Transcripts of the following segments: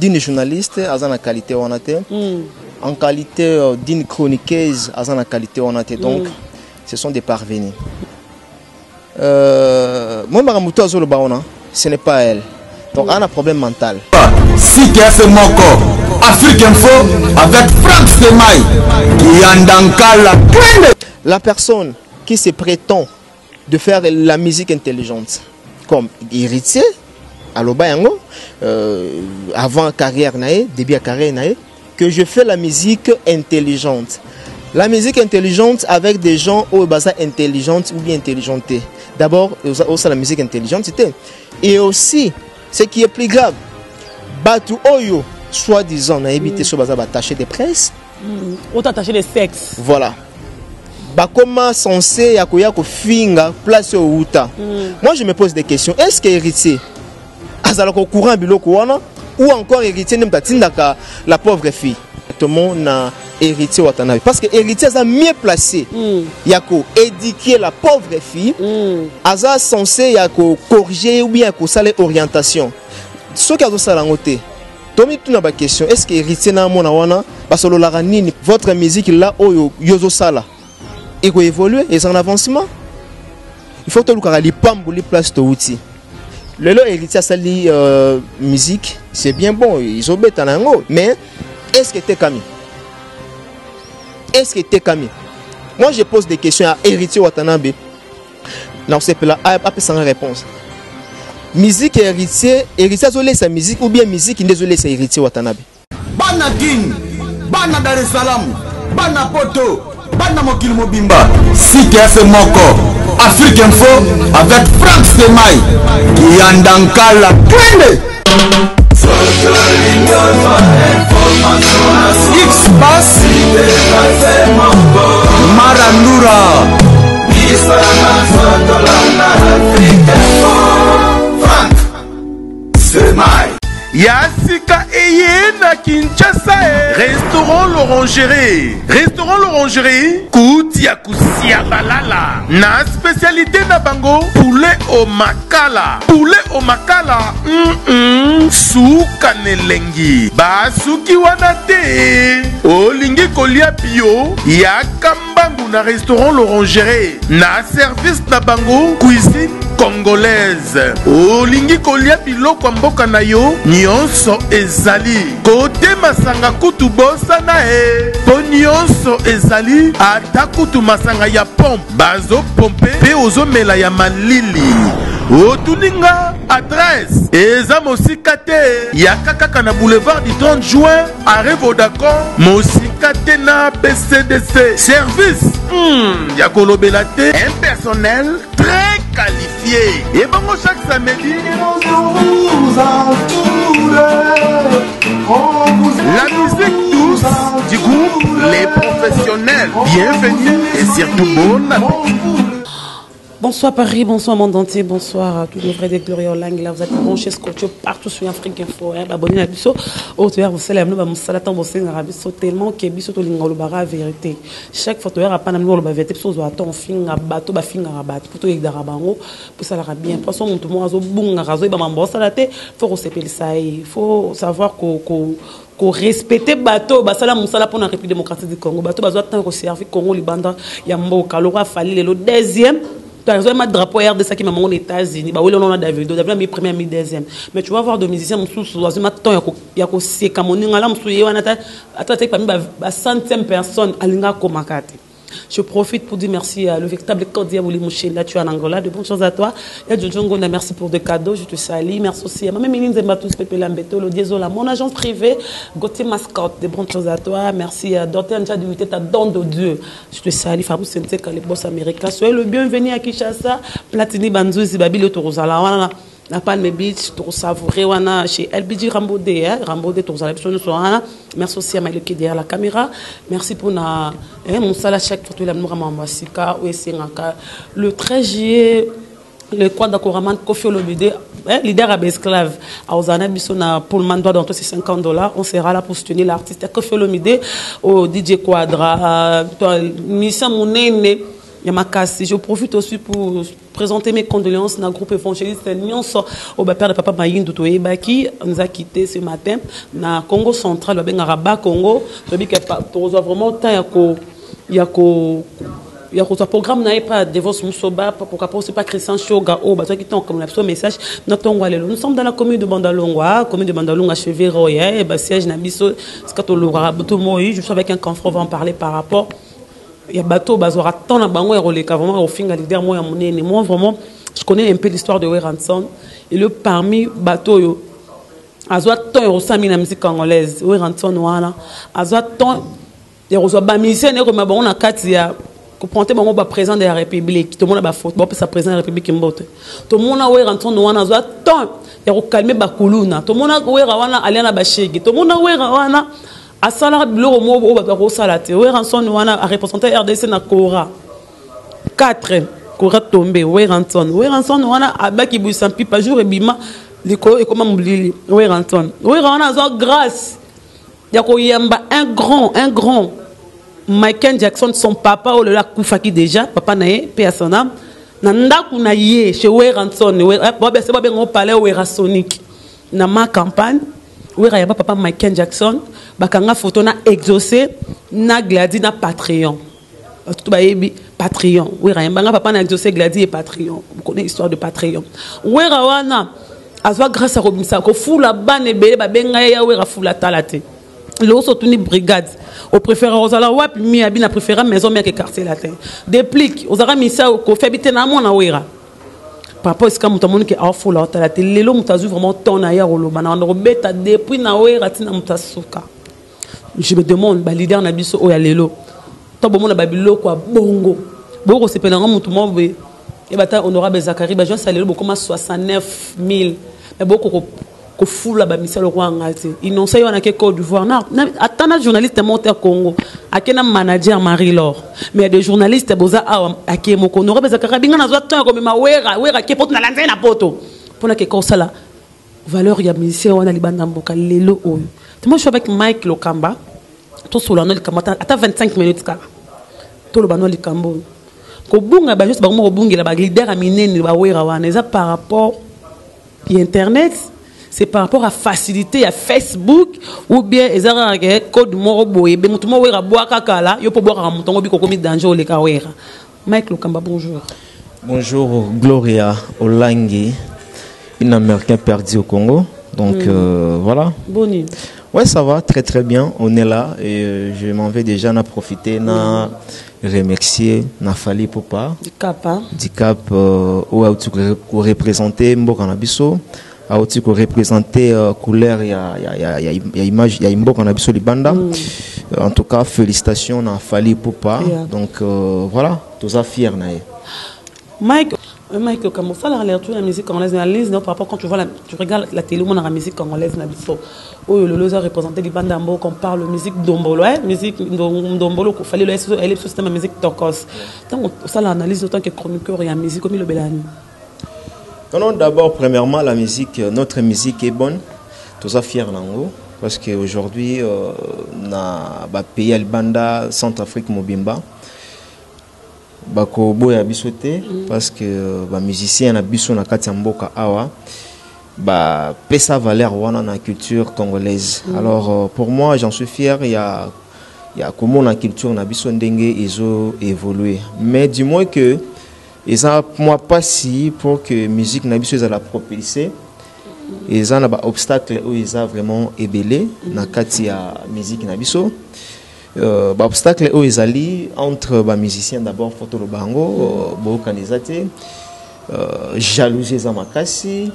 D'une journaliste, en qualité on a en qualité d'une chroniqueuse, en qualité on a donc ce sont des parvenus. Moi, Maramuto ce n'est pas elle. Donc, on a un problème mental. Si tu as fait mon corps, Afrique Info avec Franck Semaï, la personne qui se prétend de faire la musique intelligente, comme héritier, avant carrière, début à carrière, que je fais la musique intelligente. La musique intelligente avec des gens au basa intelligente ou bien intelligenté. D'abord, aussi la musique intelligente, et aussi, ce qui est plus grave, Batu Oyo, soi-disant, on a évité ce basa attaché de presse. Autant attaché de sexe. Voilà. Comment censé yakoyako finga place au Uta. Moi, je me pose des questions. Est-ce que héritier, azalako courant biloko wana, ou encore héritier n'imtatindaka la pauvre fille? Tout le monde a héritier Watanabe. Parce que héritier a mieux placé. Yako éduquer la pauvre fille. Aza censé yako corriger ou bien yako sale orientation. Ce qui a ça langoté. Tomi tuna ba question. Est-ce que héritier na mona wana basolo la nini votre musique là oyo yozo sala. Il faut évoluer et c'est un avancement. Il faut que tu aies les place de outils. Le héritier sali musique, c'est bien bon, ils ont bête en ango, mais est-ce que tu es Camille? Est-ce que tu es Camille? Moi je pose des questions à héritier Watanabe. Non, c'est pas là, après sans réponse. Musique et héritier zolé sa musique ou bien musique désolé c'est héritier Watanabe. Bana King, Bana Dar es Salaam, Bana Poto, Bana Mokil Mobimba. Si tu as fait mon corps, Afrique Info avec Franck Semaï, qui Andankala Twende. X-Bass Marandura Franck Semaï. Yasika Eye na Kinshasa. Restaurant l'Orangerie. Restaurant l'Orangerie. Koutia Kusia Balala. Na spécialité na bango. Poulet au makala. Poulet au makala. Souka nelengi. Basuki wanate. Olingi kolia bio. Yakambangu na restaurant l'Orangerie. Na service na bango. Cuisine congolaise. Olingi kolia biloko mboka na yo. Nyonso ezali kote masanga kutu bosa na po nyonso ezali ata kutu masanga ya pompe bazo pompe pe ozomela ya malili otuninga adresse eza mosika te ya kaka na boulevard du 30 juin arrêt Vodacom mosika te na BCDC service ya kolobela te un personnel très qualifié et bon chaque samedi la musique douce du groupe Les Professionnels. Bienvenue et surtout bon appétit. Bonsoir Paris, bonsoir monde entier, bonsoir à tous les vrais des glorieux langues. Là, vous êtes branchés scotchés partout sur Afrique Info. Abonnez à Bisso. Auteur, vous savez, nous avons salatan, vous savez, Bisso tellement que Bisso to linga le bara vérité. Chaque fois, tu as pas n'amour le vérité. Parce que vous avez un film à bateau, ba film à battre. Plutôt avec d'arabango, pour ça la bien. Parce que mon tout le monde a bon raso, ba mambo salaté. Faut respecter ça. Il faut savoir qu'on respecte bateau basala musala pour la République démocratique du Congo. Bateau bazo tant servir Congo libanda ya mboka. Le roi fallait le deuxième. Tu as un drapeau RDC qui m'a montré aux États-Unis. Bah oui, on a David. David a mis premier, mis deuxième. Mais tu vas voir des musiciens, il y a aussi Cameroun, il y a centième personne à l'Inga Komakate. Je profite pour dire merci à le véritable cordial Wouli Mouché, là tu es en Angola, de bonnes choses à toi. Il y a Jojo Ngonda, merci pour des cadeaux, je te salue. Merci aussi à ma Méline Zembatus, Pepe Lambeto, le Dézola, mon agence privée, Gauthier Mascotte, de bonnes choses à toi. Merci à Dorothée Anja du ta don de Dieu. Je te salue, Fabou Sente, les boss américains. Soyez le bienvenu à Kinshasa, Platini Banzou, Zibabi, le Torozala. La Palme Beach, pour savourer, chez LBG Rambodé, Rambodé, merci aussi à Maïle qui est derrière la caméra. Merci pour mon salat chaque photo, le 13 juillet, le quad d'Akoraman, Kofi Olomide, leader à esclave, à Ozana Bissona, pour le mandat d'entre ces $50, on sera là pour soutenir l'artiste Kofi Olomide, au DJ Quadra, Missa Mounene. Yamakasi. Je profite aussi pour présenter mes condoléances dans le groupe évangéliste Nyonso au père de papa Mayindou Toyeba qui nous a quittés ce matin dans Congo central, au Rabat Congo. Je dis que tu as vraiment temps il y a un programme n'a pas de vos musoba pour qu'après pas Christian Shoga ou bah toi qui t'ont comme un message notre nous sommes dans la commune de Bandalongwa chez Roya et bah siège Nabiso Skatolora Bato Moi je suis avec un confrère on va en parler par rapport il y a bateau bazora tant na bango et roleka vraiment au fin leader moi monene moi vraiment je connais un peu l'histoire de Weranson et le parmi bateau yo azwa tant et rosami na musique congolaise Weranson wana azwa tant et reçoit ba musicien ne comme bon na katia ko prendre bango ba président de la République tout le monde ba faute ba sa président de la République mbote tout le monde Weranson wana azwa tant et ko calmer ba kuluna tout le monde wana aliana ba shege tout le monde wana à salaire biloko mo o ba ko sala te Weranson wana a représenté RDC na Kora 4 Kora tombé Weranson wana abaki buisa pipa jour ebima likolo e comment mbili Weranson wana zo grâce ya ko yamba un grand Michael Jackson son papa o le la kufaki déjà papa nae pe son âme na ndaku na ye chez Weranson ba se ba bengo palais Werasonic na ma campagne Wera ya papa Michael Jackson bakanga photo na exaucé na Gladi na Patreon tout ba yebi Patreon Wera ya banga papa na exaucé Gladi et Patreon vous connaissez l'histoire de Patreon Wera wana azwa grâce à Robinsa ko fula bane bele ba benga ya Wera fula talate le sotuni brigade au préféré aux ala wap mi abina préféré maison mère que quartier latin déplique aux ara misa ko febite na mona Wera papa est-ce que mutamoni ke afu la tala tele lo mutazu vraiment ton na ya roloba na robeta depuis na Wera tina mutasuka je me demande ba leader na biso o ya lelo to bomo na babilo kwa bongo boko sepelanga mutumo be e bata honorable Zakari ba Jean Salelo bokoma 69000 mais boko ko fula ba misalo kwa ngati inonsa yo na ke Côte d'Ivoire na atana journaliste monté Congo akena manager Marie-Laure mais des journalistes boza ake moko honorable Zakari binga na zo temps ko ma Wera ke poto na lanza na poto pona ke ko sala valeur ya musicien wana libanda mboka lelo oyo moi je suis avec Mike Lokamba tout sur le Lokamba ata 25 minutes kala tout le bano likambo ko bunga ba juste ba mo bungela ba leader a minene ba Wera wana eza par rapport à internet c'est par rapport à facilité à Facebook ou bien ezara code moro boye be mutumo Wera boa kakala yo po boa mutongo biko komi danger le ka Wera Mike Lokamba bonjour Gloria Olangi une américain perdu au Congo donc voilà Boni ouais ça va très très bien on est là et je m'en vais déjà en profiter na remercier na Fali Poupa du cap où a représenter Mboka na biso a aussi représenter couleur il y a image il y a Mboka na biso libanda en tout cas félicitations na Fali Poupa donc voilà tous fiers na Mike comment ça la lecture de la musique congolaise analyse non par rapport quand tu vois tu regardes la télé on a la musique congolaise na biso oh le loser représenter les bandes d'ambo qu'on parle musique dombolo musique dombolo qu'il fallait le système de musique tokos tant ça l'analyse autant que chroniqueur et en musique comme le belani non d'abord premièrement la musique notre musique est bonne tous ça fier nango parce que aujourd'hui na ba pays albanda Centrafrique Mobimba bako boya bisoté parce que ba musicien na biso na kati mboka awa ba pesa valeur wana na culture congolaise alors pour moi j'en suis fier il y a comment la culture na biso ndenge izo évoluer mais du moins que ça moi pas si pour que musique na biso za la propulser et ça na ba obstacle où ils a vraiment ébélé na kati ya musique na biso obstacle où ils allaient entre les musiciens d'abord photo le bango bokanizate jalousie za makasi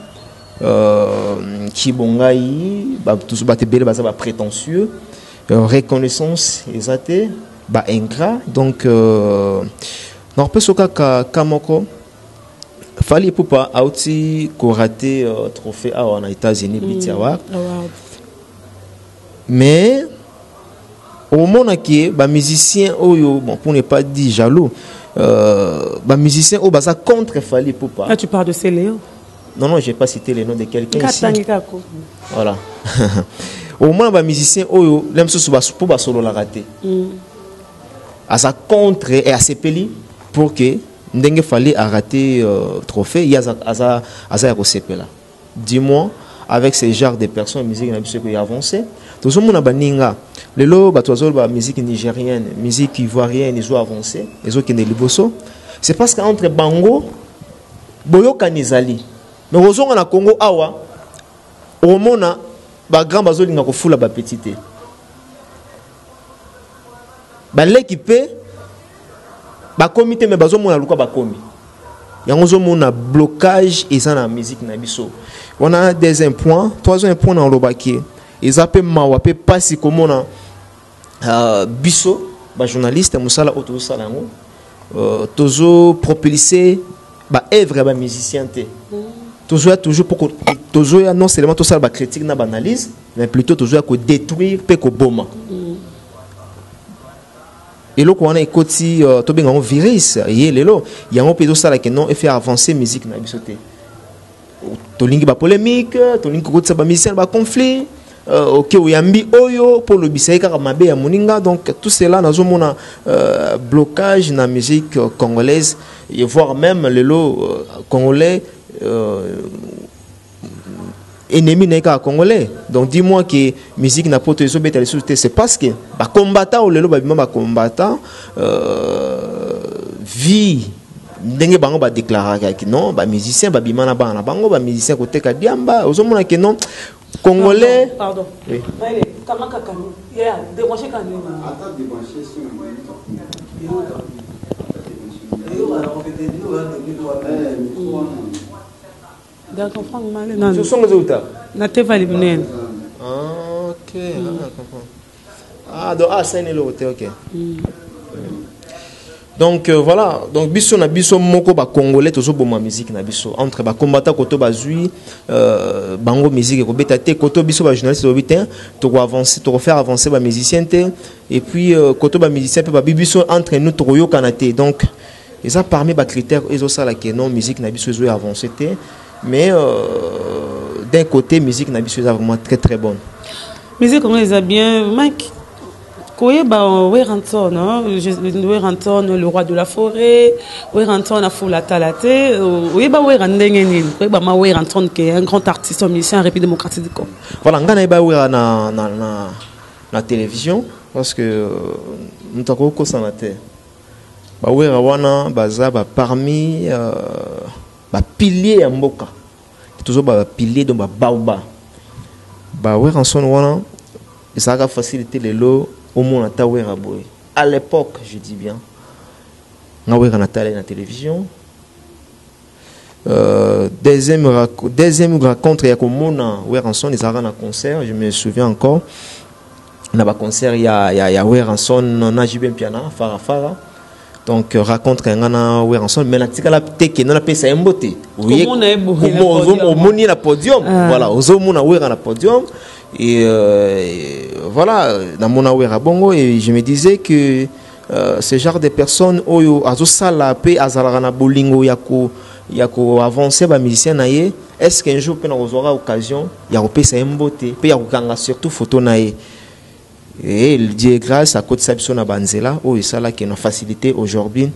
kibongai tous batebele baza ba prétentieux reconnaissance ezate ba ingrat donc non peut soka kamoko Fali Poupa a aussi raté trophée en États-Unis Bitiawa mais au moment qui ba musicien oyo bon pour ne pas dire jaloux ba musicien au basa contre Fali Poupa. Là tu parles de Céléo. Non j'ai pas cité les noms de quelqu'un ici. Voilà. Au moins ba musicien oyo l'aime sous ba pour ba solo la raté. À sa contre et à ses peli pour que ndenge fallait arrêter trophée il y a aza là. Dis-moi avec ces genres de personnes musique na biso qui avancé tout le monde a baninga le lo ba tozo ba musique nigérienne musique ivoirienne ils ont avancé ils ont kende liboso c'est parce qu'entre bango boyoka nizali mais ozonga na Congo awa omona ba grand bazolinga ko fula ba petite ba l'équipe ba comité mais bazomona luka ba komi yango zomona blocage eza na musique na biso on a deuxième point troisième point na lobaki ils appellent mawa pe pasi komona biso ba journaliste musala auto sala ngo tozo propulser ba œuvre ba musicien te toujours pour toujours non seulement tout ça ba critique na analyse mais plutôt toujours ko détruire pe ko boma et là on a écouté to benga on virus yé lelo yango pe to sala que non et faire avancer musique na biso te to lingi ba polémique to lingi ko ba musicien ba conflit ok oyambi oyo pour le bisai kaka mabe ya moninga donc tout cela nazo mona blocage na musique congolaise et voire même le lot congolais ennemi n'est qu'à congolais donc dis-moi que musique n'a pas été bête c'est parce que ba combattant ou le lot ba combattant vie ndenge bango ba déclarer que non ba musicien ba bimana bana bango ba musicien côté ka diamba ozomona que non congolais pardon oui comment kakano yeah débrancher quand même attends débrancher sur d'accord prends mal non je sens que na te vali mnen ok donc c'est le hôtel ok donc voilà donc biso na biso moko ba congolais tozo boma musique na biso entre ba combattant koto bazui bango musique ko beta te koto biso ba journaliste au bitin to avancer to faire avancer ba musicien te et puis koto ba musicien pe ba bibiso entre nous to yo kanate donc et ça parmi ba critères ils ont ça là que non musique na biso zo avancer te mais d'un côté musique na biso est vraiment très très bonne musique on les a bien Mike Weranton, le roi de la forêt, Weranton a foulé la talate, Weranton qui est un grand artiste musicien en République démocratique du Congo. Voilà, on a na télévision parce que nous avons beaucoup de terre. Wana baza parmi piliers en Mboka. Toujours piliers dans baoba. Weranton wana ça a facilité les lots. Au moins à l'époque je dis bien on a na télévision deuxième rencontre il y a comme on Weranson ils avaient un concert je me souviens encore on a un concert il y a Weranson na jibem piana fara donc raconte ngana Weranson mais na tikala teke na pesa embote oui au moni la podium voilà au mona na podium et voilà dans mon awera bongo et je me disais que ce genre de personnes oyo azosala pe azalana bolingo yako avancer ba musicien naie est-ce qu'un jour on aura occasion ya kopesa embote pe ya kokanga surtout photo naie et il dit grâce à côté sabso na banzela oyo sala qui nous facilité aujourd'hui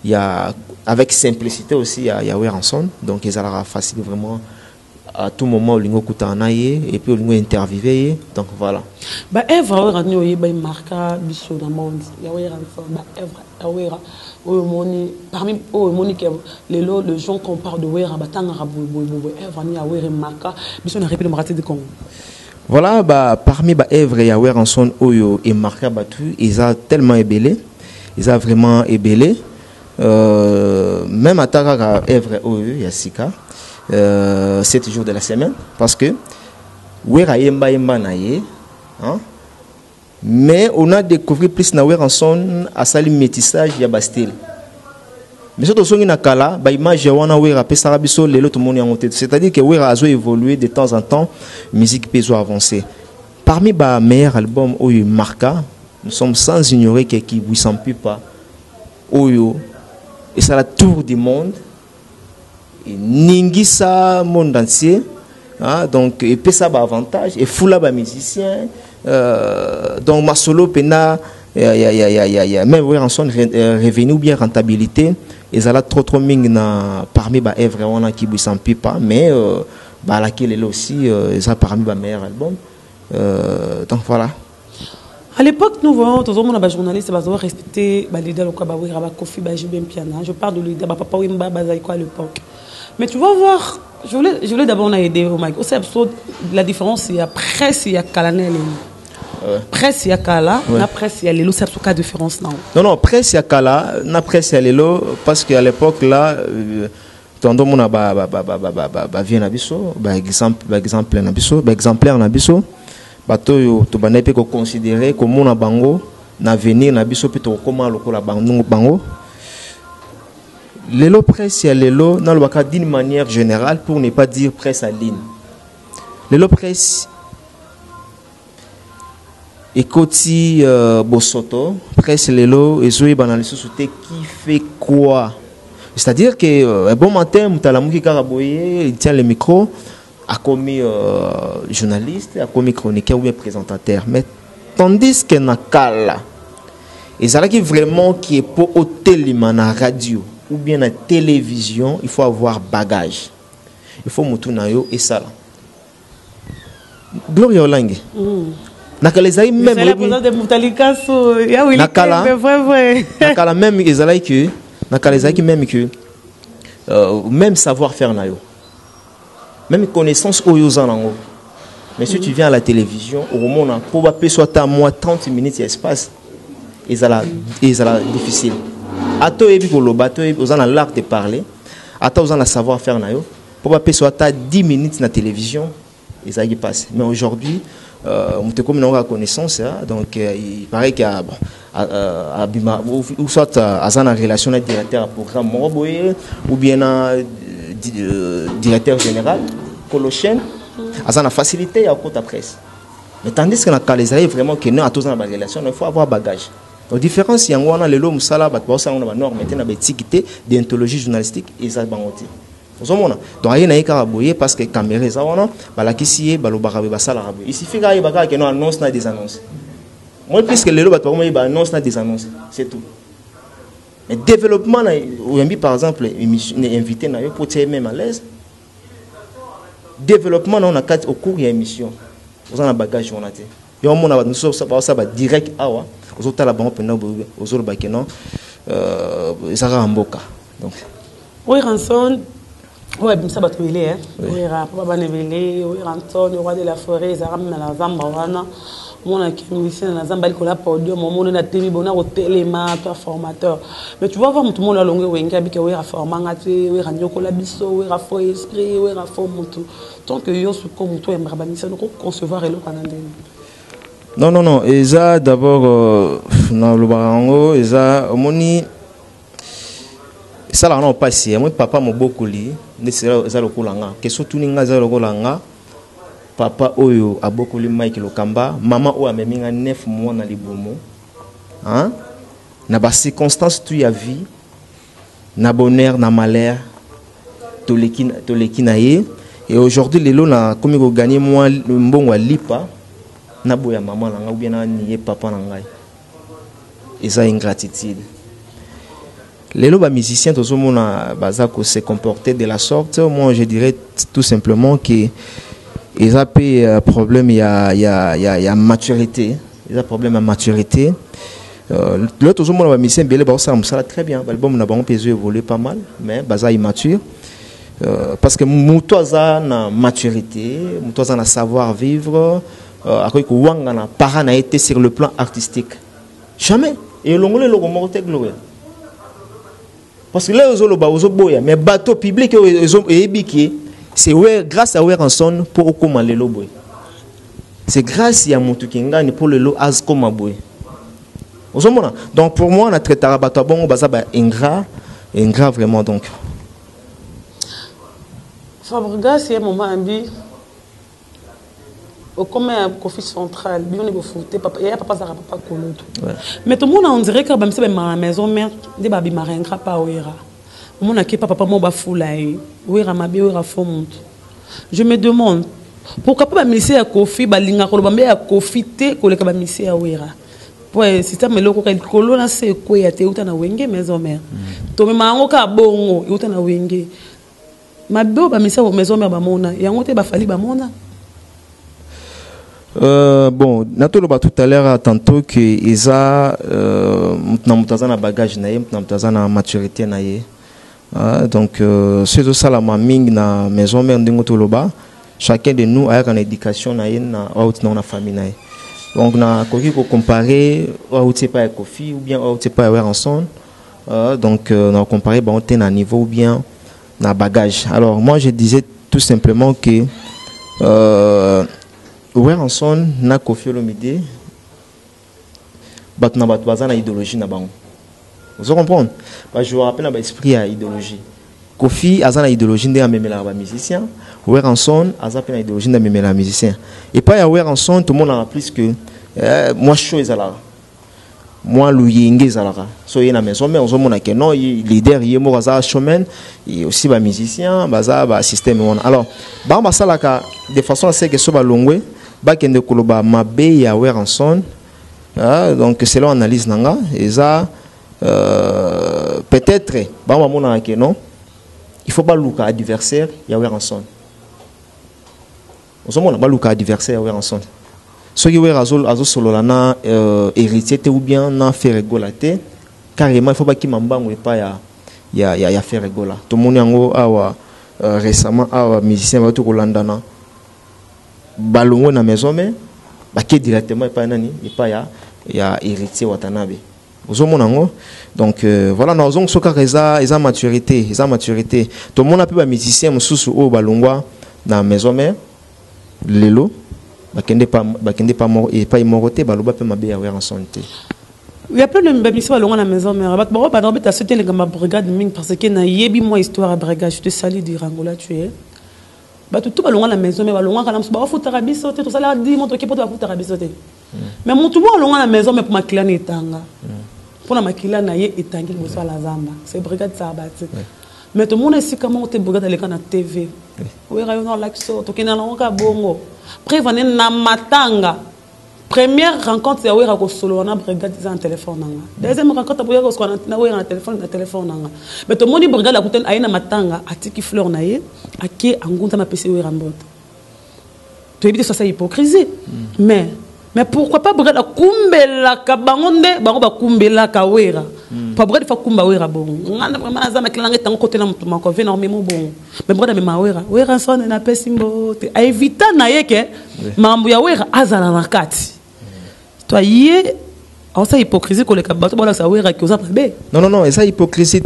il y a avec simplicité aussi il y a Weranson donc ils allaient faciliter vraiment à tout moment lingo kutanaye et puis lingo interviewer donc voilà ba Evra ranyo ye ba marka biso dans monde ya Weranson ba Evra moni parmi moni que les gens qu'on parle de Wera batanga Evra ni ya Wera marka biso na République démocratique du Congo. Voilà parmi ba Evra ya Weranson oyo et marka batu ils a tellement ébélé ils a vraiment ébélé même ataka Evra oyo ya sika 7 jours de la semaine parce que Wera yemba na ye hein? Mais on a découvert plus na Weranson à sali métissage ya bastil mais surtout songi na kala ba image wana Wera pe sarabiso lelo tout monde en tête c'est-à-dire que Wera a évolué de temps en temps musique peut avancer parmi ba meilleur album oyo marka nous sommes sans ignorer que qui vous s'en plus pas oyo et ça la tour du monde et ningisa monde entier hein? Donc et ça ba avantage et foula ba musicien donc ma solo pena même oui en son revenu ou bien rentabilité ils ont trop ming na parmi ba œuvres on a qui s'en pas mais bah laquelle est aussi ils ont parmi ba meilleur album donc voilà. À l'époque, nous voyons, tous les gens journalistes, ils ont respecté les leaders de Kofi, Piana. Je parle de leader, Papa Wimba, à l'époque. Mais tu vas voir, je voulais d'abord aider au Mike. C'est absurde, la différence, il y a presse, il y a Kalanel. Presse, il y a Kala, la presse, il y a Lelo, c'est absurde la différence. Non, presse, il y a Kala, la presse, il y a Lelo, parce qu'à l'époque, là, tandis qu'on a bien abisso, exemplaire nabisso. Bato yo to bana pe ko considérer comme mon bango na venir na biso pe to comment lokola bango lelo presse ya lelo na lo baka d'une manière générale pour ne pas dire presse en ligne lelo presse ekoti bosoto presse lelo ezoyi banaliso soute qui fait quoi, c'est-à-dire que un bon matin mutalamuki karaboye il tient le micro a commis journaliste, a commis chroniqueur ou bien présentateur. Mais tandis que Nakala, et ça là qui vraiment qui est pour hôtel na radio ou bien la télévision, il faut avoir bagage. Il faut mutunayo et ça là. Gloria Olange. Nakala les même. C'est la présence de Mutalikaso. Ya oui. Nakala. Vrai. Nakala même ils allaient que Nakala les même que même savoir faire nayo. Même connaissance au Yozanango. Mais si tu viens à la télévision, au moment où on peut soit à moi 30 minutes d'espace, ils sont difficile. À toi, ils ont l'art de parler. À toi, ils ont le savoir-faire. Pour pas soit à 10 minutes dans la télévision, ils ont passé. Mais aujourd'hui, on te comme une connaissance. Donc, il paraît qu'il y a ou soit à une relation avec le directeur de programme ou bien directeur général, Colochen, à la facilité à côté presse. Mais tandis que dans les années vraiment que nous à tous dans la relation, il faut avoir bagage. La différence, il y a un les lots musala, on norme maintenant d'étiqueté, déontologie journalistique et ça bangoté. Donc il y a un parce que caméra ça on a la qui balobarabe basala. Il suffit qu'il y ait que nous annonce des annonces. Moi plus que les lots annonce des annonces, c'est tout. Mais développement, par exemple, invité pour être même à l'aise. Développement, on a au cours de l'émission. On a un bagage. On a direct à aux autres là-bas, aux autres bakeno, ça va en boca. Donc. Oui, Ranson, oui, ça va tout aller. Oui, Papa Nevele, oui, Ranson, le roi de la forêt, ça ramène la Zamba. Mon musicien dans Zambali qu'on a podium, mon on a télé, on a au téléma, toi formateur. Mais tu vas voir tout le monde à longueur où il y a un format, où il y a un colabiso, où il y a un faux esprit, où il y a un faux montou. Tant que yo sous comme toi, il y a un concevoir et le Canada. Non. Eza d'abord dans le barango, Eza moni. Ça là on a passé. Moi papa mon beaucoup li, ne sera Eza le kolanga. Que surtout ninga Eza le kolanga. Papa oyo a beaucoup li Mike Lokamba, maman o a même 9 mois dans les bomo. Hein? Na ba circonstances tu y a vie, na bonheur, na malheur, to leki na ye. Et aujourd'hui les lots na comme ko gagner moi mbongo lipa na boya maman na ou bien na nié papa na ngai. Et ça ingratitude. Les lots ba musiciens tous mona bazako se comporter de la sorte, moi je dirais tout simplement que ils ont un problème, il y a maturité. Ils ont un problème à maturité. L'autre jour, mon musicien Belé, ça va très bien. L'album n'a pas évolué pas mal, mais Baza est mature. Parce que Moutoza a maturité, Moutoza a savoir vivre. Après que Wang a parent a été sur le plan artistique. Jamais. Et l'ongolais le remonte glorieux. Parce que là, ils ont mais bateau public, ils ont ébiqué. C'est grâce à Ranson pour Okoma le loboy. C'est grâce à Moutoukingani pour le lo Azkoma boy. Donc pour moi, on a traité Rabato bon bazaba ingrat vraiment donc. Fabriga c'est un moment ambi. Au commun Kofi central, bien on est fouté papa et papa ça papa koloto. Mais tout le monde on dirait que même c'est ma maison mère des babi maringra pas oira. Mon aki papa mon bafoulaï, oui ramabi oui rafomont. Je me demande pourquoi pas ministère à Kofi balinga ko bambe à Kofi te ko le ka ministère à Ouira. Ouais, système eloko ka likolo na se ko ya te uta na wenge maison mère. To me mango ka bongo uta na wenge. Mabeo ba misa maison mère ba mona, yango te ba fali ba mona. Bon, natolo ba tout à l'heure tantôt que isa na mutaza na bagage na ye, na mutaza na maturité na ye. Donc c'est tout ça la maming na maison mère ndingo toloba. Chacun de nous a une éducation na ye na na famille na ye. Donc na koki ko comparer ou c'est pas Kofi ou bien ou c'est pas Ranson. Donc on comparer bon on à niveau ou bien na bagage. Alors moi je disais tout simplement que Ranson na Kofi Olomide bat na bazana idéologie na bango. Vous comprenez? Parce que je vous rappelle na esprit à idéologie. Kofi azana idéologie ndé amemela ba musicien, Ranson azapena idéologie ndé amemela musicien. Et pas ya Ranson tout le monde a plus que moi chaud ezala. Moi luyenge ezala. So yena maison mais on mona que non leader yemo baza showman et aussi ba musicien, baza ba système on. Alors ba salaka de façon à ce que so ba longwe ba kende koloba mabe ya Ranson. Donc c'est l'analyse nanga et ça peut-être ba mona que non. Il faut pas louka adversaire ya Ranson. On mona ba louka adversaire ya Ranson. Ce qui est azol sololana héritier ou bien na faire rigolater carrément il faut pas qu'il m'embangue pas ya faire rigola tout le monde yango awa récemment awa musicien ba to kolandana balongo na maison mais ba ke directement pas nani et pas ya héritier watanabe ozomona ngo donc voilà na ozong soka eza maturité tout le monde a pu ba musicien mususu o balongwa na maison mais lelo bakende pas mort et pas immorté baloba pe mabe ya Ranson te. Il y a plein de bénéficiaires à la maison mais rabat bon bah tu as sauté les gamba brigade ming parce que na yebi moi histoire à brigade je te salue du rangola tu es bah tout balonga la maison mais balonga kana ba futa rabiso te tout ça là dit montre que pour futa rabiso te mais mon tout balonga la maison mais pour ma client etanga pour ma client na ye etangi mo la zamba c'est brigade sabati mais tout le monde ici comment te brigade les kana TV oui rayon l'axo to kena na ka bongo prévenir na matanga première rencontre ya wera ko solo na brigade za téléphone nanga deuxième rencontre ya ko solo na wera na téléphone nanga mais to moni brigade la kuten aina matanga atiki fleur na ye ake angunta na pc wera mbota to éviter ça hypocrisie mais pourquoi pas brigade kumbela ka bangonde bango ba kumbela ka wera pas brigade fa kumba wera bon ngana vraiment za makilanga tango côté na mutu mako ve normalement bon mais brigade me wera son na pc mbote a éviter na ye ke mambo ya wera azala na kati toi yé on ça hypocrisie ko le kabato bona ça wera ki oza pabe non ça hypocrisie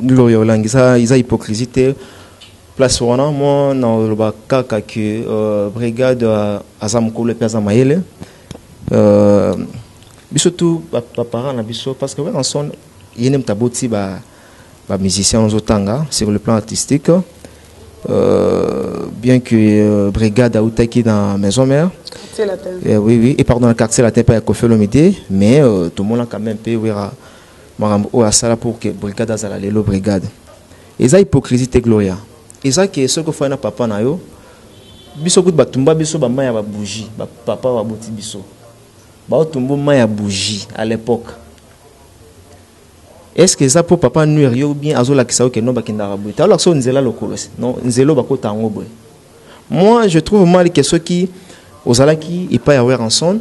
Gloria Olangi ça hypocrisie place wana moi na loba kaka que brigade azam ko le pesa maele biso tout parents na biso parce que Ranson yenem taboti ba musicien ozotanga sur le plan artistique bien que brigade a outaki dans maison mère oui et pardon le quartier latin pas Kofi Olomide mais tout le monde a quand même payé wera marambo o asala pour que brigade azala lelo brigade et ça hypocrisie te Gloria et ça que ce que fait na papa na yo biso gut batumba biso ba maya ba bougie ba papa ba boti biso ba tumbo maya bougie à l'époque. Est-ce que ça pour papa nuire ou bien azola kisao que non bakindara buta alors so nzela lokolo non nzelo bakota ngobwe. Moi je trouve mal que ceux qui ozalaki et pas ya Ranson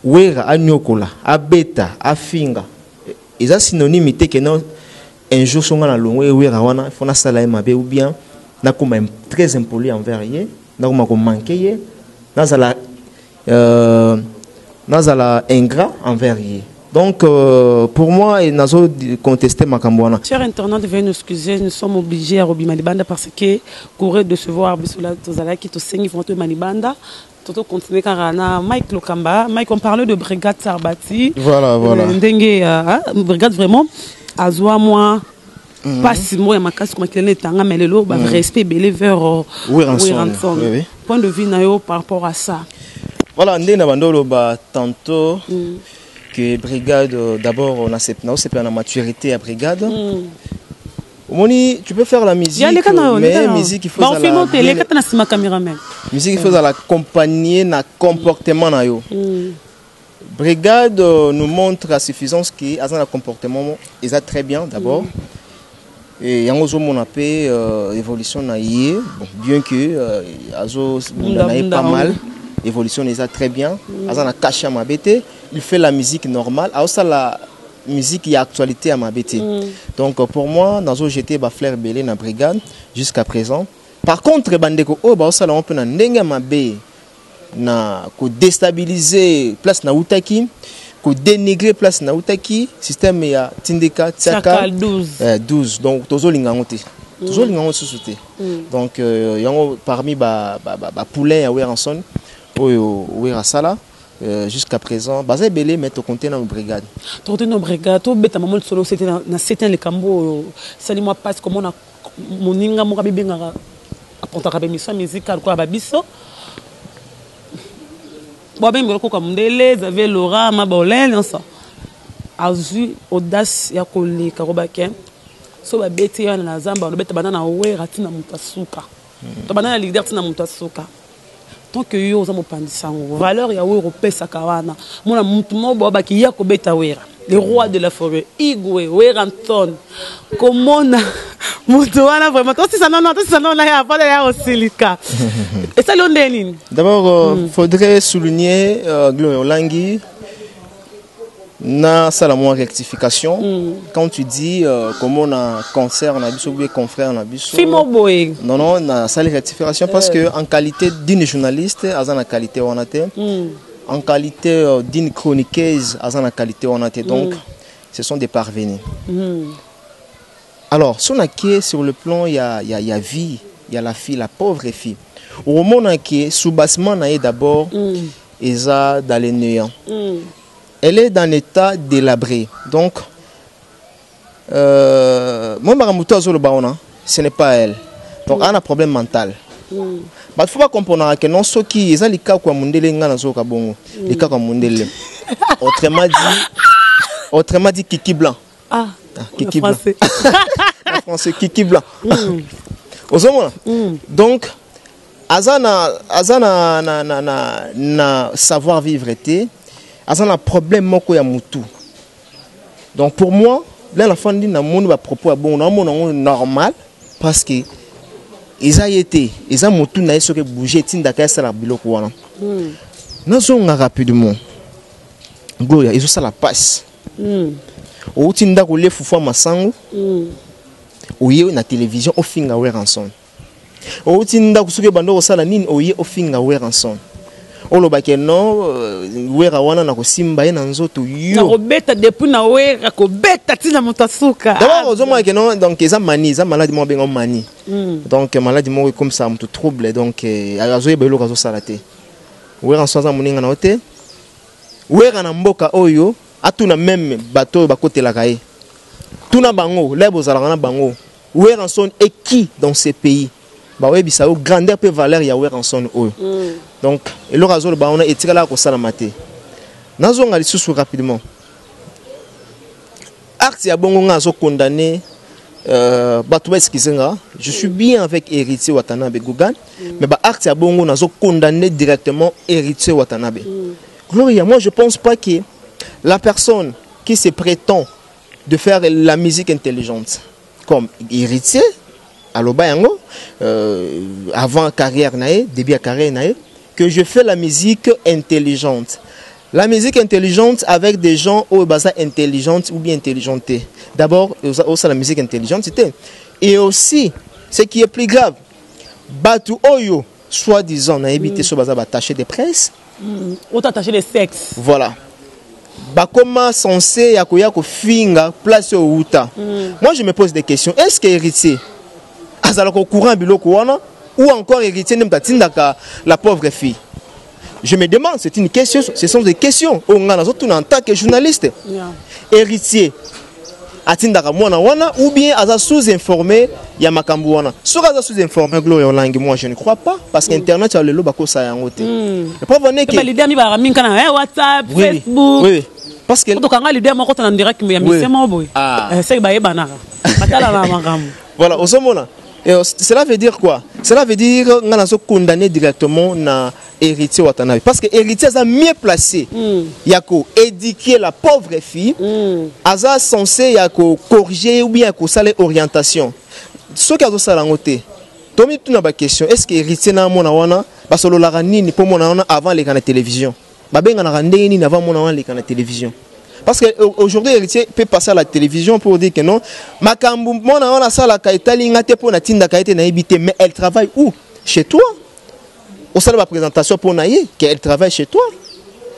wera anyokola abeta afinga eza synonymité que non un jour songa na longwe wera wana il faut na sala mabe ou bien na comme très impoli envers ye na comme ko manquer ye nazala ingrat envers ye. Donc, pour moi, il n'a pas contesté ma cambouana. Chers internautes, veuillez nous excuser, nous sommes obligés à Robi Manibanda parce que, courir de se voir, qui te saigne, vont te Manibanda. Toto continuer car Mike Lokamba, Mike on parlait de brigade Sarbati. Voilà. Brigade vraiment azwa moi pas si moi ma casse comme quelqu'un tanga mais le respect belé vers Ranson. Point de vue nayo par rapport à ça. Voilà, ndena bandolo ba tantôt que brigade d'abord on a cette maturité à brigade. Tu peux faire la musique, mais musique il faut caméraman. Musique il faut l'accompagner na comportement na yo. Brigade nous montre à suffisance qu'il y a un comportement est très bien d'abord. Et il y a une évolution bien que pas mal. Évolution est très bien. Il fait la musique normale. Alors la musique il y a actualité à ma bête. Donc pour moi, dans j'étais Flair Belé dans Brigade jusqu'à présent. Par contre, bandeko on peut na ko déstabiliser place na utaki, ko dénigrer place na utaki, système ya tindeka tsaka 12 donc tozo lingangote sous-souté. Donc yango parmi ba poulain ya Weranson oyo Werasala jusqu'à présent baza belé mettre au compte dans brigade to beta mamol solo c'était na c'était le cambo sali moi passe comme on a moninga mo kabibinga aponta ka émission musicale quoi babiso Bobem Goroko Mundele, vous avez Laura Mabolène, a eu audace ya kole Karobaken. So ba beti ya na zamba no beta banana wera tina mutasuka. To banana leader tina mutasuka. Tant que yo za mopandisa valeur ya wero pesa kawana. Mona mutu mo ba ki ya ko beta wera. Le roi de la forêt, Igwe, Weranton. Comment vraiment et ça d'abord faudrait souligner Gloria Langui na salamon rectification quand tu dis comment on a concert on a biso ou confrère on a biso non na salle rectification parce que en qualité d'une journaliste en qualité on a en qualité d'une chroniqueuse en qualité on a donc ce sont des parvenus. Alors, sur le plan, il y a vie, il y a la fille, la pauvre fille. Au moment où sous-bassement, d'abord, elle est dans les néants. Elle est dans l'état délabré. Donc, moi, ce n'est pas elle. Donc, elle a un problème mental. Il ne faut pas comprendre que non, ceux qui sont les cas comme Mundele, les cas comme Mundele. Autrement dit, Kiki Blanc. Ah, Kiki Blanc. Français Kiki Blanc. Donc, Azana na savoir vivre était, Azana problème moko ya mutu. Donc pour moi, là la fin d'une monde va propos bon normal parce que ils a été, ils a mutu na eso que bouger tinda ka sala biloko wana. Nazonga rapidement. Gloria, ils ont ça la passe. Ou tinda ko le fufa masango. Oye na télévision au finga Weranson. Ou tinda kusuke bando osala nini oye au finga Weranson. Oloba ke non wera wana na kosimba ye na nzoto yo. Na robeta depuis na wera ko beta tina mutasuka. D'abord ozoma ke non donc eza mani, eza maladie mo benga mani. Donc maladie mo comme ça mutu trouble donc azoye belo kazo salate. Weranson za muninga na ote. Wera na mboka oyo atuna même bateau bakotela kaye. Tuna bango, lebo zalana bango. Weranson est qui dans ces pays? Bah ouais, bisa o grandeur peut valeur ya Weranson oyo. Donc, et le raso le baona est tiré là ko salamate. Nazo ngali susu rapidement. Acte ya bongo ngazo condamné batu eskizenga. Je suis bien avec Héritier Watanabe Gougan, mais ba acte ya bongo nazo condamné directement Héritier Watanabe. Gloria, moi je pense pas que la personne qui se prétend de faire la musique intelligente comme Héritier à l'Obayango avant carrière nae, début à carrière nae, que je fais la musique intelligente. La musique intelligente avec des gens au basa intelligente ou bien intelligenté. D'abord, aussi la musique intelligente c'était. Et aussi, ce qui est plus grave, Batu Oyo, soi-disant, n'a évité ce basa attaché de presse. Ou attaché de sexe. Voilà. Bakoma censé yakoyako finga place au Uta. Moi je me pose des questions. Est-ce que Héritier azala ko courant biloko wana ou encore Héritier nem tatindaka la pauvre fille? Je me demande, c'est une question, ce sont des questions. On a en tant que journaliste. Héritier atindaka mwana wana ou bien aza sous-informé ya makambu wana. Sur aza sous-informé Gloria Langue, moi je ne crois pas parce qu'internet a le loba ko sa yangote. Le problème est que les leaders ni ba raminka na WhatsApp, Facebook. Oui. Parce que to kanga leader moko en direct mais ya misema boy. C'est ba yebana. Batala na makambu. Voilà, osomona. Cela veut dire quoi? Cela veut dire que nous avons condamné directement na héritier Watanabe. Parce que héritier est mieux placé. Il a éduquer la pauvre fille. Il est censé corriger ou bien faire orientation. Ce qui a été fait, Tomi tu n'as pas question. Est-ce que héritier na mona wana parce que la nini pour mona wana avant les canaux télévision. Babenga na randé ni avant mona wana les canaux télévision. Parce qu'aujourd'hui, l'héritier peut passer à la télévision pour dire que non. Mais elle travaille où? Chez toi. Au sein de la présentation pour naïe, qu'elle travaille chez toi.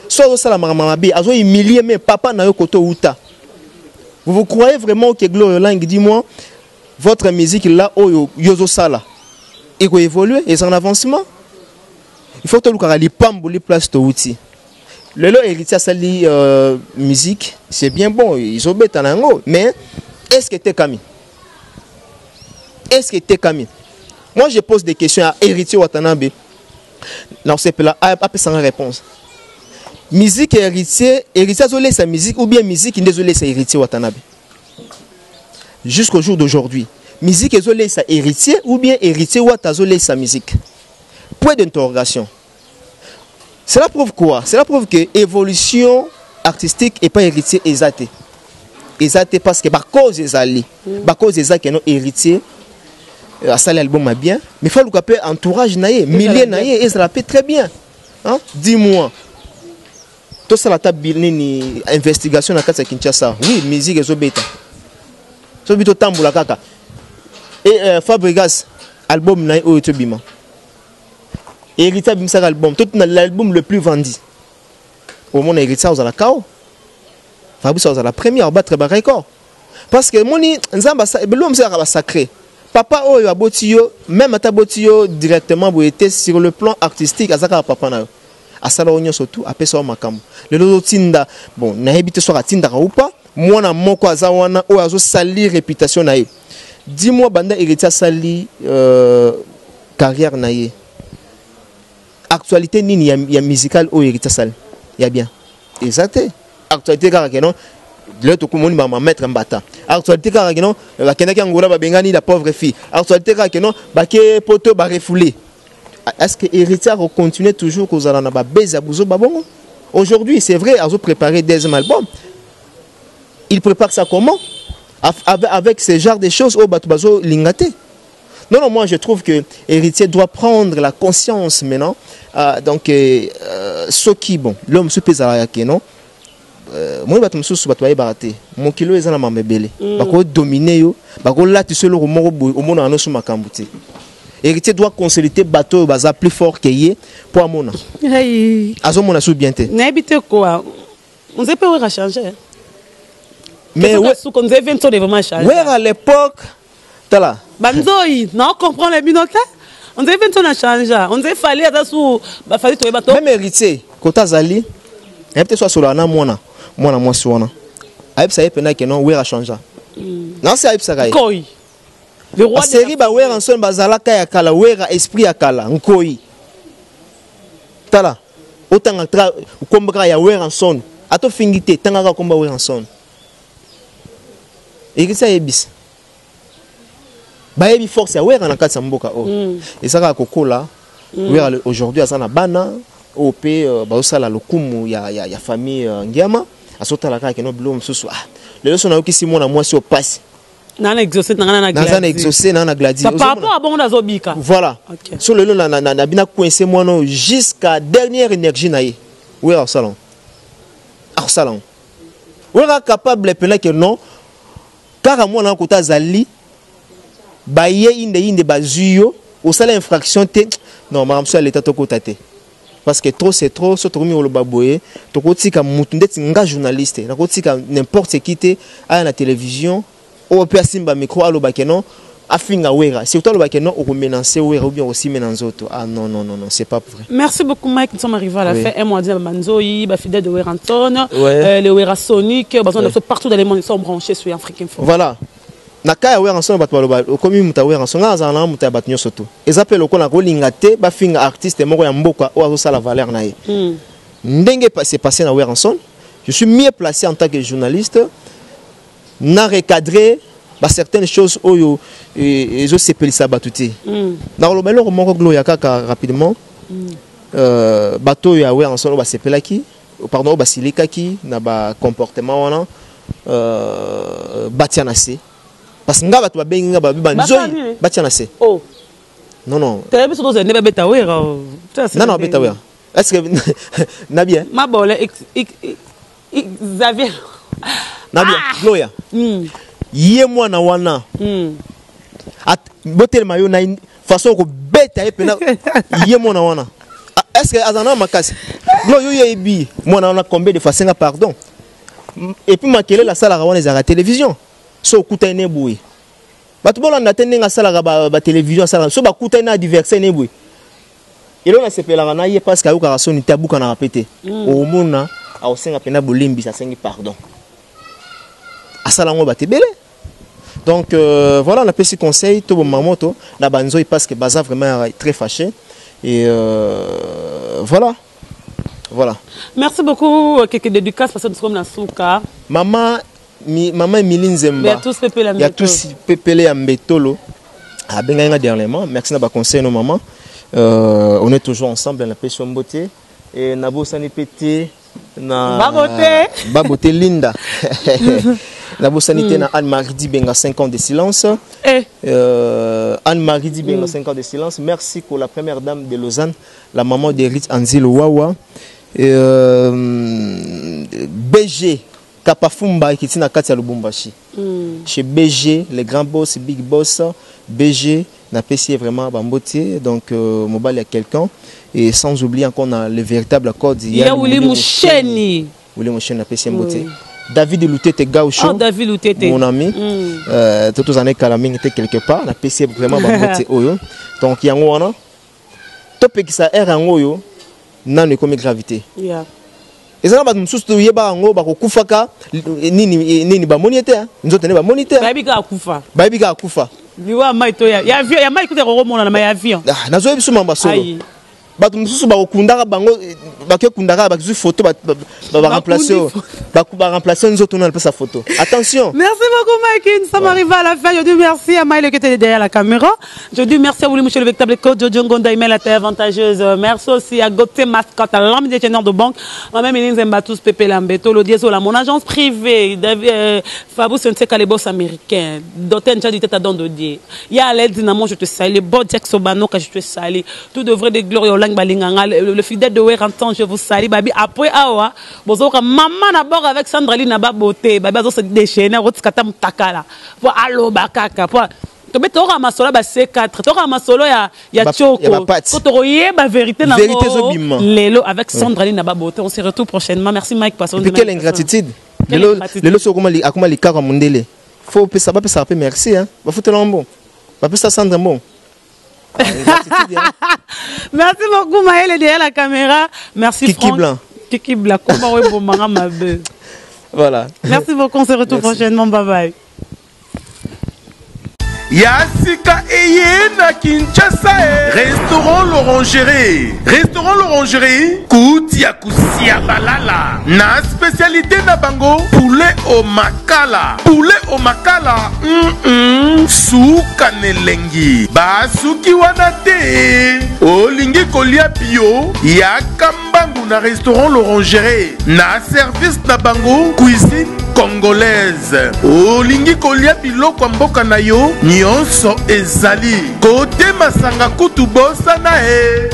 Soit au sein de la maramamabi, elle a humilié mais papa n'a eu koto uta. Vous croyez vraiment que Gloria Lang, dis-moi, votre musique là, yozo sala, il faut évoluer, et c'est un avancement. Il faut que vous ayez les places de outils. Le héritier sali musique, c'est bien bon, ils ont bêta nango, mais est-ce que t'es Camille? Est-ce que t'es Camille? Moi je pose des questions à héritier Watanabe. Non, c'est pas là, après sans réponse. Musique et héritier zolé sa musique ou bien musique désolé sa héritier Watanabe. Jusqu'au jour d'aujourd'hui, musique zolé sa héritier ou bien héritier Watazolé sa musique. Point d'interrogation. Cela prouve quoi? Cela prouve que l'évolution artistique n'est pas héritier exaté. Exaté parce que par cause des alliés, par cause des alliés qui sont héritiers, ça l'album est bien, mais il faut le entourage naïe, milliers naïe et ça la paie très bien. Hein? Dis-moi. Tout ça la table ni investigation à Katsa Kinshasa. Oui, musique et zobeta. Zobito tamboula kaka. Et Fabregas album naïe au Etobima. Héritier bimsa album, tout l'album le plus vendu. Au monde héritier aux la cao. Fabrice aux la première battre ba record. Parce que moni nzamba l'homme c'est sacré. Papa oyo abotio même ata botio directement bo était sur le plan artistique azaka papa na. Asala onyo surtout apesa o makambo. Le lozo tinda bon na hebite so tinda ka ou pas mwana moko azawana o azo salir réputation na ye. Dis-moi banda héritier sali carrière na ye. Actualité nini ya musical au héritier sal ya bien exact actualité car que non le to komoni ba mettre mbata actualité car que non la kenda kangola ba bengani la pauvre fille actualité car que non ba ke poto ba refoulé. Est-ce que héritier continue toujours aux alana ba beza buzo babongo? Aujourd'hui c'est vrai azo préparer deuxième album, il prépare ça comment avec ce genre de choses au batubazo lingate. Non, moi je trouve que héritier doit prendre la conscience maintenant. Donc, ce qui, bon, l'homme se pèse à la yake, non? Moi, je me suis dit que je mon kilo est dans ma mebele. Je vais dominer, je vais là, tu sais, le moment où on a un autre macambouté. Héritier doit consolider bateau plus fort qu'il y ait pour mon. Azo mon a sous bien té. N'habite quoi? On sait pas où changer. Mais où qu'on devait vraiment changer. Ouais, à l'époque, tala. Banzoi, non, comprend les minutes. On devait changer. On devait fallait être sous, fallait trouver bateau. Même héritier, Kota Zali, peut-être soit sur la moi suana. Aïb ça y est pendant que non, ouais a changé. Non c'est aïb ça gagne. Koi. Le roi. Série ba ouais en son bazala kaya kala ouais esprit à kala nkoi. Tala. Autant tra komba ya ouais en son. Ato fingité tanga komba ouais en son. Et ça y est bis. Baebi force ya wera na kati mboka o et ça ka kokola wera aujourd'hui azana bana op ba osala lokumu ya famille ngiama asota la ka ke no blom susu le leso na okisi mona mwasi o passe na exaucer na gladi par rapport à bon azobika voilà sur le na bina coincé mono jusqu'à dernière énergie na ye wera salon wera capable pena que non car moi na kota zali baye inde bazuyo au sala infraction te non madame ça l'état to kotate parce que trop c'est trop so tokomi olo baboye to kotika mutu ndeti nga journaliste na kotika n'importe qui te à la télévision au peut simba micro alo bakeno afinga wera surtout alo bakeno o menacer wera ou bien aussi menanzoto non c'est pas vrai. Merci beaucoup Mike, nous sommes arrivés à la fin. Un mois dire Manzoi ba fidèle de Weranton les Wera Sonic besoin de partout dans le monde ils sont branchés sur Afrique Info. Voilà. Nakaya we ensemble batwaloba komi mutawe ensemble azana muta batnyo soto ezapel okona ko lingate ba finga artiste moko ya mboka o azo sala valeur na ye ndenge c'est passé na we ensemble je suis mieux placé en tant que journaliste na recadrer certaines choses oyo ezo sepelisa batuti na lo belo moko gloria kaka rapidement bato ya we ensemble ba sepelaki pardon ba silikaki na ba comportement wana batiana se parce que nga bato ba benga ba banzoi batiana se oh non t'as vu surtout ne beta we non beta we est-ce que na bien ma bole Xavier na bien gloria yé moi na wana at botel mayo na façon ko beta epena yé moi na wana est-ce que azana makasi glo yo yebi moi na wana combien de fois senga pardon et puis makele la sala wana za télévision so kuta ene boui batu bolanda tendenga sala ba télévision sala so ba kuta ene diverser ene boui elo na sepela na ye parce que ayoka soni tabuka na répéter au mona au senga pena bolimbi sa sengi pardon asala ngo batebele. Donc voilà, on a petit conseil, tout bon mamoto, la banzo il passe que Baza vraiment très fâché et voilà. Merci beaucoup quelques dédicaces parce que nous sommes dans Souka. Maman Emiline Zemba. Il y a tous pépélé à Mbetolo. Ah ben dernièrement, merci na ba conseil nos mamans. On est toujours ensemble dans la passion beauté et Nabo Sanipété na Baboté Linda. La sanité na Anne-Marie Dibenga 5 ans de silence. Anne-Marie Dibenga 5 ans de silence. Merci pour la première dame de Lausanne, la maman d'Erit Anzil Wawa. BG Kapafumba qui est na Katia Lubumbashi. Chez BG, les grands boss, big boss, BG n'a pas essayé vraiment Bambotier. Donc mobile à quelqu'un. Et sans oublier encore on a le véritable accord d'hier. Il y a Willy Moucheni. Willy Moucheni n'a pas essayé Mbotier. David Loutete Gaucho, David Loutete, mon ami, toutes les années Kalaming était quelque part, la PC vraiment oyo. Donc il y a un top qui ça est en oyo, n'a ne comme gravité. Et ça va nous soutenir yeba en haut, bako kufaka, ni ba monité, nous autres ne ba monité. Baby ga kufa. Liwa maito ya mai kuté ko mona na mai avion. Ah, nazo biso mamba solo. Bato mususu ba okundaka bango ba ke kundaka ba kizu photo ba remplacer nous autres on a sa photo. Attention. Merci beaucoup Mike, nous sommes arrivés à la fin. Je dis merci à Maïle qui était derrière la caméra. Je dis merci à vous monsieur le véritable coach Jojo Ngonda email la terre avantageuse. Merci aussi à Gauthier Mascotte, à l'homme déteneur de banque. Moi-même Eline Zembatus Pepe Lambeto, l'Odiesola, mon agence privée, Fabou Senseka les boss américains. Doten Tchadi tête à don de Dieu. Il y a l'aide dynamo je te salue, bon Jack Sobano que je te salue. Tout devrait de gloire le fidèle de Wérantan, je vous salue. Babi après awa, bozoka maman d'abord avec Sandraline na baboté, babi azo se déchaîner, rotkata mutakala. Pour allo bakaka, pour Tobe tora masolo ba C4, tora masolo ya Choko. Toro yeba vérité na lelo avec Sandraline na baboté. On se retrouve prochainement. Merci Mike pour son quelle ingratitude. Lelo so comment akoma likaka mundele. Faut ça va ça merci hein. Va foutre l'ambo. Va plus ça Sandra bon. Merci beaucoup Maëlle derrière la caméra. Merci Kiki Franck. Blanc. Kiki Blanc. Comment est bon ma belle. Voilà. Merci beaucoup. On se retrouve prochainement. Bye bye. Yasika Eye na Kinshasa. Restaurant l'Orangerie. Restaurant l'Orangerie. Koutia Kusia Balala. Na spécialité na bango. Poulet au makala. Poulet au makala. Souka nelengi. Basuki wanate. Olingi kolia bio. Yakambangu na restaurant l'Orangerie. Na service na bango. Cuisine congolaise. Olingi kolia biloko mboka na yo. Nyonso ezali kote masanga kutu bosana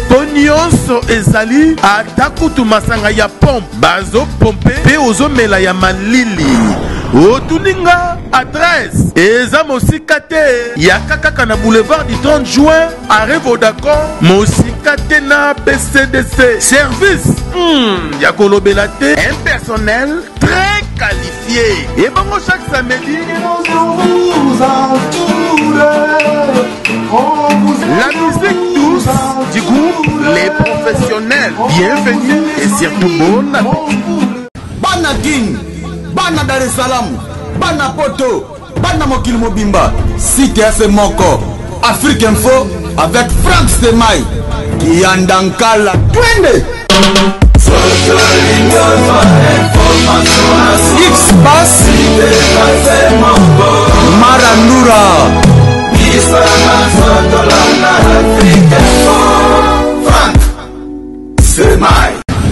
po nyonso ezali ata kutu masanga ya pompe bazo pompe pe ozomela ya malili otuninga adresse eza mosika te ya kaka na boulevard du 30 juin arrêt Vodacom mosika te na PCDC service ya kolobela te un personnel très qualifié et bon chaque samedi la musique douce du groupe Les Professionnels. Bienvenue et surtout bon appétit. Bana King, Bana Dar es Salaam, Bana Poto, Bana Mokil Mobimba, CTF Moko, Afrique Info avec Franck Stemai, Kiandankala, Twende. X-Bass, Mara Mboula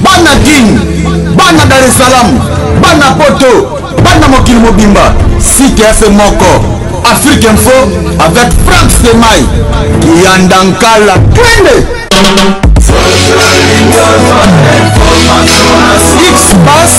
Bana King, Bana Dar es Salaam, Bana Poto, Bana Mokil Mobimba, Site FM Moko, Afrique Info avec Franck Semaï, Yandankala, Twende X-Bass